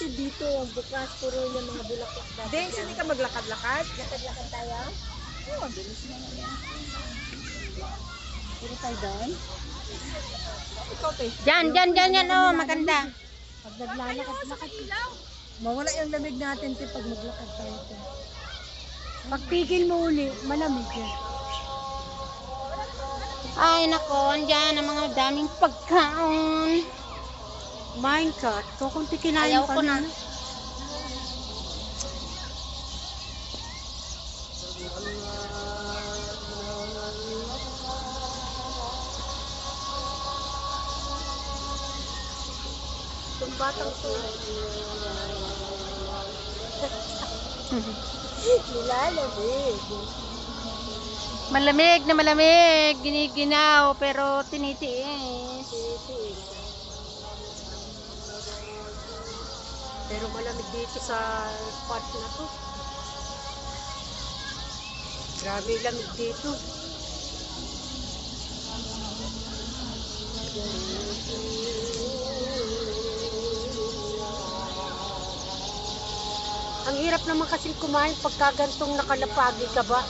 kasi dito, ang bukas, puro yung mga bulaklak dati. Dance, hindi ka maglakad-lakad? Lakad-lakad tayo? Oo, bilis na yan. Puro tayo doon? Ikaw, te. Diyan, oh, maganda. Pag naglalakad-lakad, mawala yung lamig natin, te, pag maglakad tayo. Te. Pagpigil mo uli, malamig yan. Ay, nako, andyan ang mga daming pagkaon. Kumain ka, kukunti kinain Ayaw pa ko na. Itong batang to. Nilalamig. Malamig na malamig, giniginaw, pero tinitiis. Pero malamig dito sa spot na to. Grabe lamig dito. Ang hirap naman kasi kumain pagka gantong nakalapagi ka ba?